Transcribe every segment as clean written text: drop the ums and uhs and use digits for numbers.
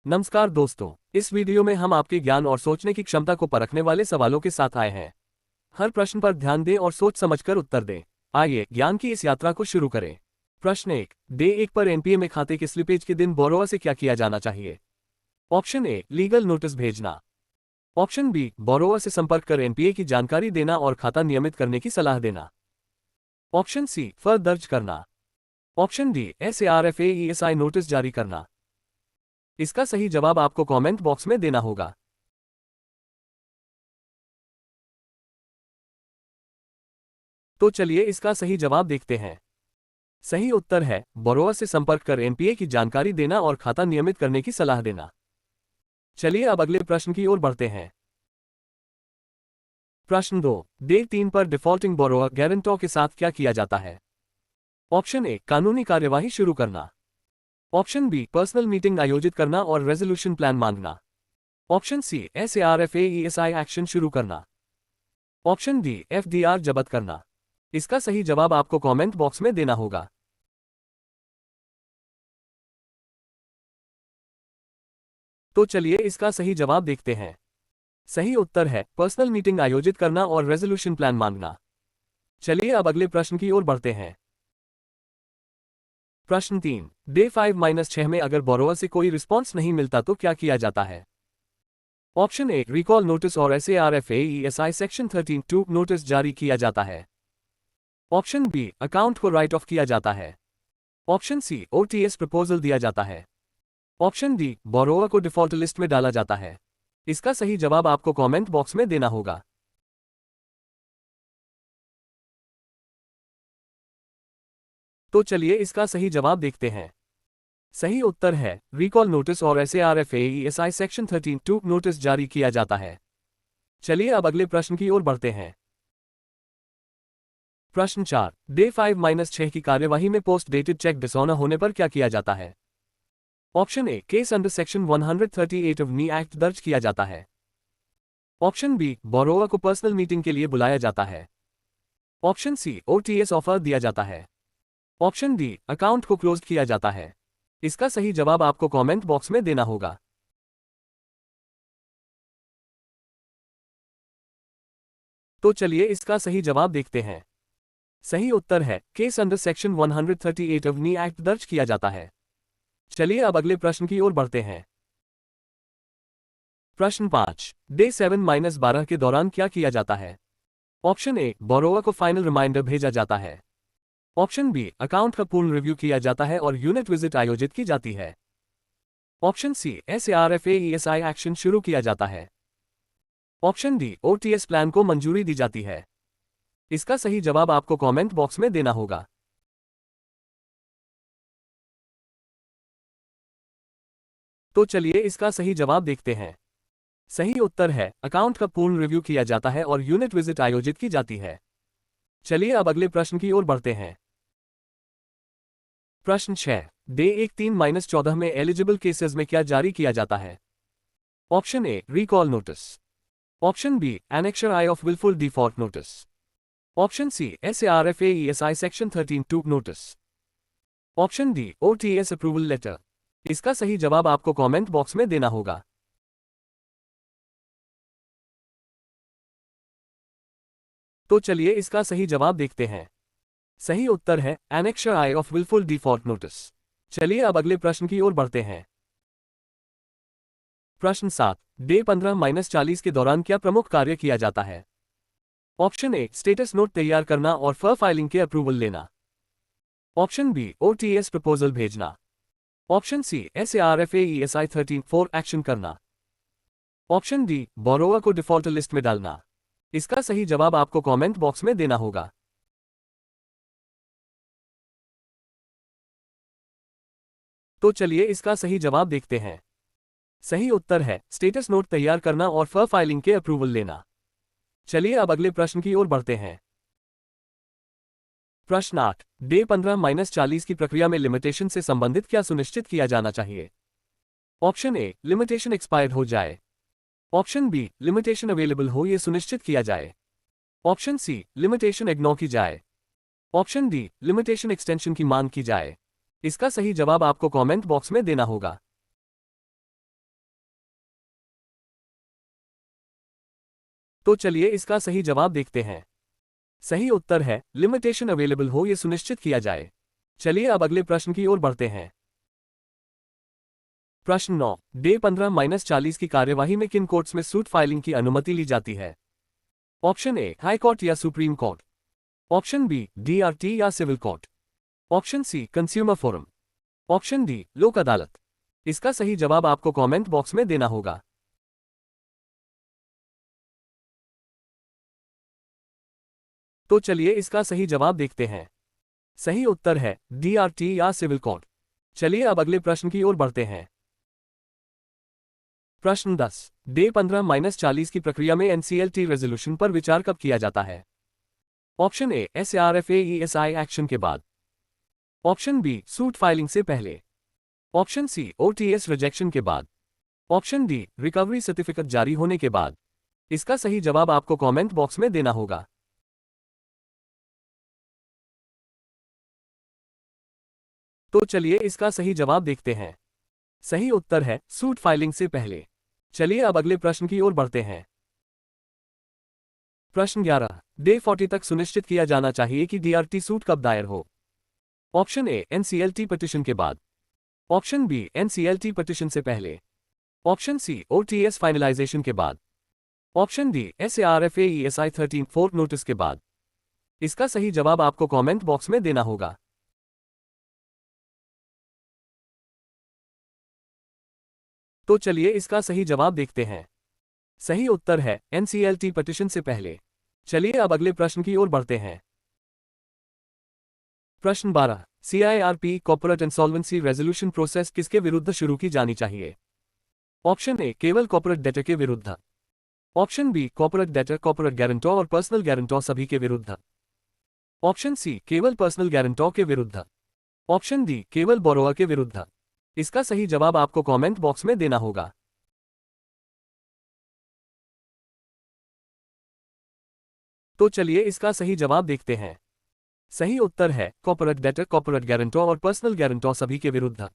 नमस्कार दोस्तों, इस वीडियो में हम आपके ज्ञान और सोचने की क्षमता को परखने वाले सवालों के साथ आए हैं। हर प्रश्न पर ध्यान दें और सोच समझकर उत्तर दें। आइए ज्ञान की इस यात्रा को शुरू करें। प्रश्न 1, डे 1 पर एनपीए में खाते के स्लिपेज के दिन बोरोवर से क्या किया जाना चाहिए? ऑप्शन ए, लीगल नोटिस भेजना। ऑप्शन बी, बोरोवर से संपर्क कर एनपीए की जानकारी देना और खाता नियमित करने की सलाह देना। ऑप्शन सी, फर्ज दर्ज करना। ऑप्शन डी, एसएआरएफएईएसआई नोटिस जारी करना। इसका सही जवाब आपको कमेंट बॉक्स में देना होगा। तो चलिए इसका सही जवाब देखते हैं। सही उत्तर है, बोरोवर से संपर्क कर एनपीए की जानकारी देना और खाता नियमित करने की सलाह देना। चलिए अब अगले प्रश्न की ओर बढ़ते हैं। प्रश्न 2, डे 3 पर डिफॉल्टिंग बोरोवर गारंटर के साथ क्या किया जाता है? ऑप्शन ए, कानूनी कार्यवाही शुरू करना। ऑप्शन बी, पर्सनल मीटिंग आयोजित करना और रेजोल्यूशन प्लान मांगना। ऑप्शन सी, एसएआरएफएईएसआई एक्शन शुरू करना। ऑप्शन डी, एफडीआर जब्त करना। इसका सही जवाब आपको कमेंट बॉक्स में देना होगा। तो चलिए इसका सही जवाब देखते हैं। सही उत्तर है, पर्सनल मीटिंग आयोजित करना और रेजोल्यूशन प्लान मांगना। चलिए अब अगले प्रश्न की ओर बढ़ते हैं। प्रश्न 3, डे 5-6 में अगर बोरोवर से कोई रिस्पॉन्स नहीं मिलता तो क्या किया जाता है? ऑप्शन ए, रिकॉल नोटिस और एसएआरएफएईएसआई सेक्शन 13(2) नोटिस जारी किया जाता है। ऑप्शन बी, अकाउंट को राइट ऑफ किया जाता है। ऑप्शन सी, ओटीएस प्रपोजल दिया जाता है। ऑप्शन डी, बोरोवर को डिफॉल्ट लिस्ट में डाला जाता है। इसका सही जवाब आपको कमेंट बॉक्स में देना होगा। तो चलिए इसका सही जवाब देखते हैं। सही उत्तर है, रिकॉल नोटिस और एसएआरएफएईएसआई सेक्शन 13(2) नोटिस जारी किया जाता है। चलिए अब अगले प्रश्न की ओर बढ़ते हैं। प्रश्न 4, डे 5-6 की कार्यवाही में पोस्ट डेटेड चेक डिसऑनर होने पर क्या किया जाता है? Option A, case under section 138 of knee act दर्ज किया जाता है। ऑप्शन बी, बोरोवर को पर्सनल मीटिंग के लिए बुलाया जाता है। ऑप्शन सी, ओटीएस ऑफर दिया जाता है। ऑप्शन डी, अकाउंट को क्लोज किया जाता है। इसका सही जवाब आपको कमेंट बॉक्स में देना होगा। तो चलिए इसका सही जवाब देखते हैं। सही उत्तर है, case under section 138 of knee act दर्ज किया जाता है। चलिए अब अगले प्रश्न की ओर बढ़ते हैं। प्रश्न 5, डे 7-12 के दौरान क्या किया जाता है? ऑप्शन ए, बोरोवर को फाइनल रिमाइंडर भेजा जाता है। ऑप्शन बी, अकाउंट का पूर्ण रिव्यू किया जाता है और यूनिट विजिट आयोजित की जाती है। ऑप्शन सी, एसएआरएफएईएसआई एक्शन शुरू किया जाता है। ऑप्शन डी, ओटीएस प्लान को मंजूरी दी जाती है। इसका सही जवाब आपको कमेंट बॉक्स में देना होगा। तो चलिए इसका सही जवाब देखते हैं। सही उत्तर है, अकाउंट का पूर्ण रिव्यू किया जाता है और यूनिट विजिट आयोजित की जाती है। चलिए अब अगले प्रश्न की ओर बढ़ते हैं। प्रश्न 6, डे 1-3-14 में एलिजिबल केसेस में क्या जारी किया जाता है? Option A, recall notice. Option B, annexure I of wilful default notice. Option C, SARFAESI section 13(2) notice. Option D, OTS approval letter. इसका सही जवाब आपको कमेंट बॉक्स में देना होगा। तो चलिए इसका सही जवाब देखते हैं। सही उत्तर है, annexure I of wilful default notice. चलिए अब अगले प्रश्न की ओर बढ़ते हैं। प्रश्न 7, डे 15-40 के दौरान क्या प्रमुख कार्य किया जाता है? ऑप्शन ए, स्टेटस नोट तैयार करना और फर फाइलिंग के अप्रूवल लेना। ऑप्शन बी, ओटीएस प्रपोजल भेजना। ऑप्शन सी, एसएआरएफएईएसआई 13(4) एक्शन करना। ऑप्शन डी, बोरोवर को डिफॉल्ट लिस्ट में डालना। इसका सही जवाब आपको कमेंट बॉक्स में देना होगा। तो चलिए इसका सही जवाब देखते हैं। सही उत्तर है, स्टेटस नोट तैयार करना और फर फाइलिंग के अप्रूवल लेना। चलिए अब अगले प्रश्न की ओर बढ़ते हैं। प्रश्न 8, डे 15-40 की प्रक्रिया में लिमिटेशन से संबंधित क्या सुनिश्चित किया जाना चाहिए? ऑप्शन ए, लिमिटेशन एक्सपायर्ड हो जाए। ऑप्शन बी, लिमिटेशन अवेलेबल हो यह सुनिश्चित किया जाए। ऑप्शन सी, लिमिटेशन इग्नोर की जाए। ऑप्शन डी, लिमिटेशन एक्सटेंशन की मांग की जाए। इसका सही जवाब आपको कमेंट बॉक्स में देना होगा। तो चलिए इसका सही जवाब देखते हैं। सही उत्तर है लिमिटेशन अवेलेबल हो ये सुनिश्चित किया जाए। चलिए अब अगले प्रश्न की ओर बढ़ते हैं। प्रश्न 9, डे 15-40 की कार्यवाही में किन कोर्ट्स में सूट फाइलिंग की अनुमति ली जाती है? ऑप्शन ए हाई कोर्ट या supreme court, option B DRT या civil court, option C consumer forum, option D Lok Adalat. इसका सही जवाब आपको कमेंट बॉक्स में देना होगा। तो चलिए इसका सही जवाब देखते हैं। सही उत्तर है डीआरटी या सिविल कोर्ट। चलिए अब अगले प्रश्न की ओर बढ़ते हैं। प्रश्न 10, डे 15-40 की प्रक्रिया में एनसीएलटी रेजोल्यूशन पर विचार कब किया जाता है? ऑप्शन ए एसआरएफएईएसआई एक्शन के बाद, ऑप्शन बी सूट फाइलिंग से पहले, ऑप्शन सी ओटीएस रिजेक्शन के बाद, ऑप्शन डी रिकवरी सर्टिफिकेट जारी होने के बाद। इसका सही जवाब आपको कमेंट बॉक्स में देना होगा। तो चलिए इसका सही जवाब देखते हैं। सही उत्तर है सूट फाइलिंग से पहले। चलिए अब अगले प्रश्न की ओर बढ़ते हैं। प्रश्न 11, डे 40 तक सुनिश्चित किया जाना चाहिए कि डीआरटी सूट कब दायर हो? ऑप्शन ए एनसीएलटी पिटीशन के बाद, ऑप्शन बी एनसीएलटी पिटीशन से पहले, ऑप्शन सी ओटीएस फाइनलाइजेशन के बाद, ऑप्शन डी एसआरएफएईएसआई 13 फोर्थ नोटिस के बाद। इसका सही जवाब आपको कमेंट बॉक्स में देना होगा। तो चलिए इसका सही जवाब देखते हैं। सही उत्तर है एनसीएलटी पिटीशन से पहले। चलिए अब अगले प्रश्न की ओर बढ़ते हैं। प्रश्न 12, CIRP corporate insolvency resolution process किसके विरुद्ध शुरू की जानी चाहिए? ऑप्शन ए केवल कॉर्पोरेट डेटर के विरुद्ध, option B corporate debtor, corporate guarantor और पर्सनल गारंटर सभी के विरुद्ध, ऑप्शन सी केवल पर्सनल गारंटर के विरुद्ध, ऑप्शन डी केवल बोरोअर के विरुद्ध। इसका सही जवाब आपको कमेंट बॉक्स में देना होगा। तो चलिए इसका सही जवाब देखते हैं। सही उत्तर है कॉर्पोरेट डेटर, कॉर्पोरेट गारंटर और पर्सनल गारंटर सभी के विरुद्ध।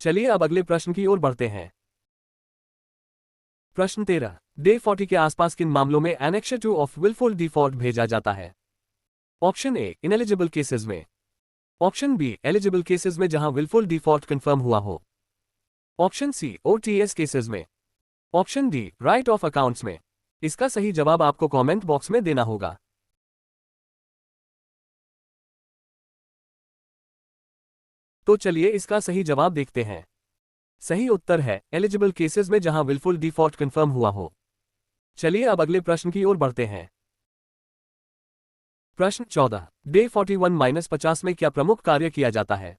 चलिए अब अगले प्रश्न की ओर बढ़ते हैं। प्रश्न 13, डे 40 के आसपास किन मामलों में एनेक्शर 2 ऑफ विलफुल डिफॉल्ट भेजा जाता है? ऑप्शन ए इनएलिजिबल केसेस में, ऑप्शन बी एलिजिबल केसेस में जहां विलफुल डिफॉल्ट कंफर्म हुआ हो, ऑप्शन सी ओटीएस केसेस में, option D right of accounts में। इसका सही जवाब आपको कमेंट बॉक्स में देना होगा। तो चलिए इसका सही जवाब देखते हैं। सही उत्तर है एलिजिबल केसेस में जहां विलफुल डिफॉल्ट कंफर्म हुआ हो। चलिए अब अगले प्रश्न की ओर बढ़ते हैं। प्रश्न 14, डे 41-50 में क्या प्रमुख कार्य किया जाता है?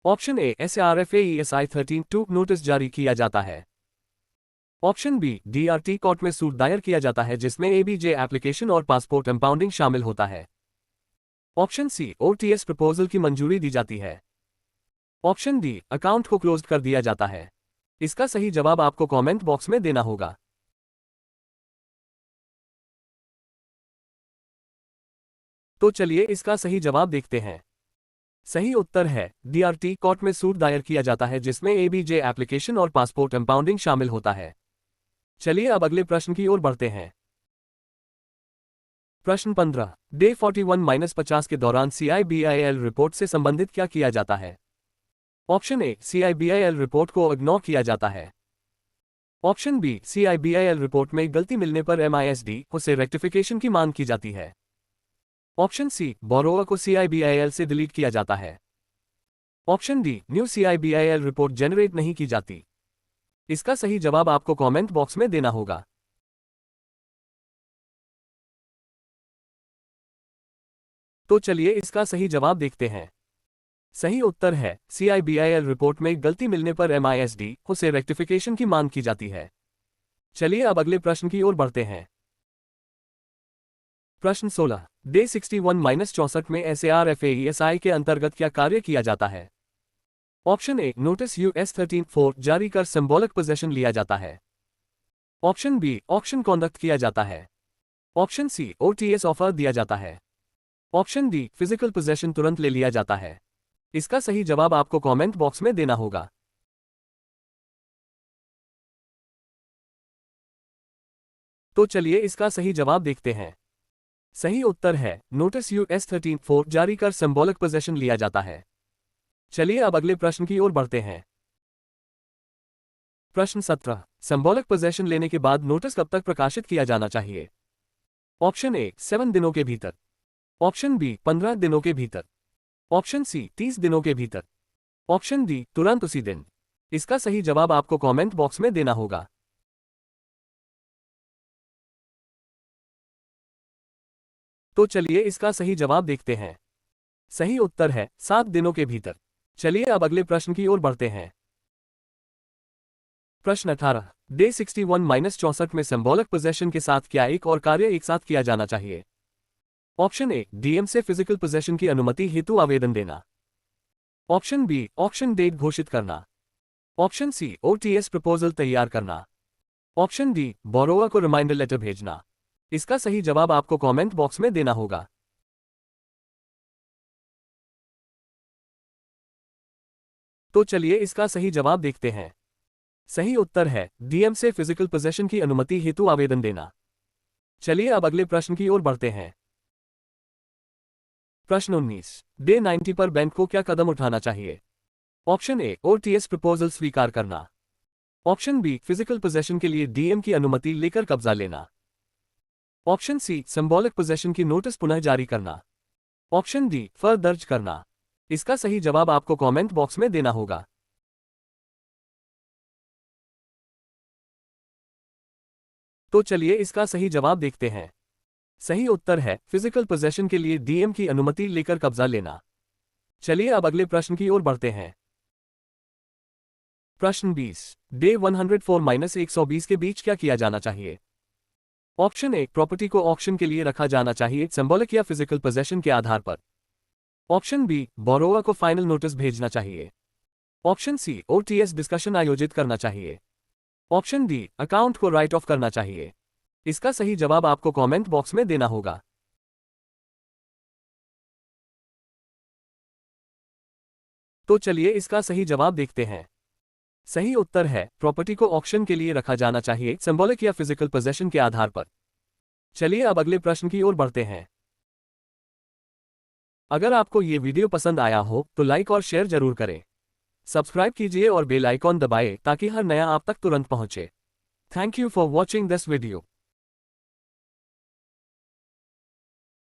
ऑप्शन ए एसआरएफएईएसआई 13 2 नोटिस जारी किया जाता है, ऑप्शन बी डीआरटी कोर्ट में सूट दायर किया जाता है जिसमें एबीजे एप्लीकेशन और पासपोर्ट इंपाउंडिंग शामिल होता है, ऑप्शन सी ओटीएस प्रपोजल की मंजूरी दी जाती है, ऑप्शन डी अकाउंट को क्लोज कर दिया जाता है। इसका सही जवाब आपको कमेंट बॉक्स में देना होगा। तो चलिए इसका सही जवाब देखते हैं। सही उत्तर है डीआरटी कोर्ट में सूट दायर किया जाता है जिसमें एबीजे एप्लीकेशन और पासपोर्ट इंपाउंडिंग शामिल होता है। चलिए अब अगले प्रश्न की ओर बढ़ते हैं। प्रश्न 15, डे 41-50 के दौरान सीआईबीआईएल रिपोर्ट से संबंधित क्या किया जाता है? ऑप्शन ए सीआईबीआईएल रिपोर्ट को इग्नोर किया जाता है, ऑप्शन बी सीआईबीआईएल रिपोर्ट में गलती मिलने पर एमआईएसडी से रेक्टिफिकेशन की मांग की जाती है, ऑप्शन सी बोरोअर को सीआईबीआईएल से डिलीट किया जाता है, option D new CIBIL report generate नहीं की जाती। इसका सही जवाब आपको कमेंट बॉक्स में देना होगा। तो चलिए इसका सही जवाब देखते हैं। सही उत्तर है सीआईबीआईएल रिपोर्ट में गलती मिलने पर एमआईएसडी से रेक्टिफिकेशन की मांग की जाती है। चलिए अब अगले प्रश्न की ओर बढ़ते हैं। प्रश्न 16, डे 61-64 में एसआरएफएईएसआई के अंतर्गत क्या कार्य किया जाता है? ऑप्शन ए नोटिस यूएस 13-4 जारी कर सिंबॉलिक पोजेशन लिया जाता है, ऑप्शन बी ऑक्शन कॉन्डक्ट किया जाता है, ऑप्शन सी ओटीएस ऑफर दिया जाता है, ऑप्शन डी फिजिकल पोजेशन तुरंत ले लिया जाता है। इसका सही जवाब आपको कमेंट बॉक्स में देना होगा। तो चलिए इसका सही जवाब देखते हैं। सही उत्तर है नोटिस यूएस 13 जारी कर सिंबॉलिक पोजेशन लिया जाता है। चलिए अब अगले प्रश्न की ओर बढ़ते हैं। प्रश्न 17 सिंबॉलिक पोजेशन लेने के बाद नोटिस कब तक प्रकाशित किया जाना चाहिए? ऑप्शन ए 7 दिनों के भीतर, ऑप्शन बी 15 दिनों के भीतर, ऑप्शन सी 30 दिनों के भीतर, ऑप्शन डी तुरंत उसी दिन। इसका सही जवाब आपको कमेंट बॉक्स में देना होगा। तो चलिए इसका सही जवाब देखते हैं। सही उत्तर है 7 दिनों के भीतर। चलिए अब अगले प्रश्न की ओर बढ़ते हैं। प्रश्न 18 डे 61-64 में सिंबॉलिक पोजेशन के साथ क्या एक और कार्य एक साथ किया जाना चाहिए? ऑप्शन ए डीएम से फिजिकल पोजेशन की अनुमति हेतु आवेदन देना, ऑप्शन बी ऑक्शन डेट घोषित करना, ऑप्शन सी ओटीएस प्रपोजल तैयार करना, ऑप्शन डी बोरोवर को रिमाइंडर लेटर भेजना। इसका सही जवाब आपको कमेंट बॉक्स में देना होगा। तो चलिए इसका सही जवाब देखते हैं। सही उत्तर है डीएम से फिजिकल पोजेशन की अनुमति हेतु आवेदन देना। चलिए अब अगले प्रश्न की ओर बढ़ते हैं। प्रश्न 19 डे 90 पर बैंक को क्या कदम उठाना चाहिए? ऑप्शन ए ओटीएस प्रपोजल स्वीकार करना, ऑप्शन बी फिजिकल पोजेशन के लिए डीएम की अनुमति लेकर कब्जा लेना, ऑप्शन सी सिंबॉलिक पोजेशन की नोटिस पुनः जारी करना, ऑप्शन डी फर दर्ज करना। इसका सही जवाब आपको कमेंट बॉक्स में देना होगा। तो चलिए इसका सही जवाब देखते हैं। सही उत्तर है फिजिकल पोजेशन के लिए डीएम की अनुमति लेकर कब्जा लेना। चलिए अब अगले प्रश्न की ओर बढ़ते हैं। प्रश्न 20 डे 104-120 के बीच क्या किया जाना चाहिए? ऑप्शन ए प्रॉपर्टी को ऑक्शन के लिए रखा जाना चाहिए सिंबॉलिक या फिजिकल पोजेशन के आधार पर, ऑप्शन बी बोरोवर को फाइनल नोटिस भेजना चाहिए, ऑप्शन सी ओटीएस डिस्कशन आयोजित करना चाहिए, ऑप्शन डी अकाउंट को राइट ऑफ करना चाहिए। इसका सही जवाब आपको कमेंट बॉक्स में देना होगा। तो चलिए इसका सही जवाब देखते हैं। सही उत्तर है प्रॉपर्टी को ऑक्शन के लिए रखा जाना चाहिए सिंबॉलिक या फिजिकल पोजेशन के आधार पर। चलिए अब अगले प्रश्न की ओर बढ़ते हैं। अगर आपको ये वीडियो पसंद आया हो तो लाइक और शेयर जरूर करें। सब्सक्राइब कीजिए और बेल आइकॉन दबाएं ताकि हर नया आप तक तुरंत पहुंचे। Thank you for watching this video.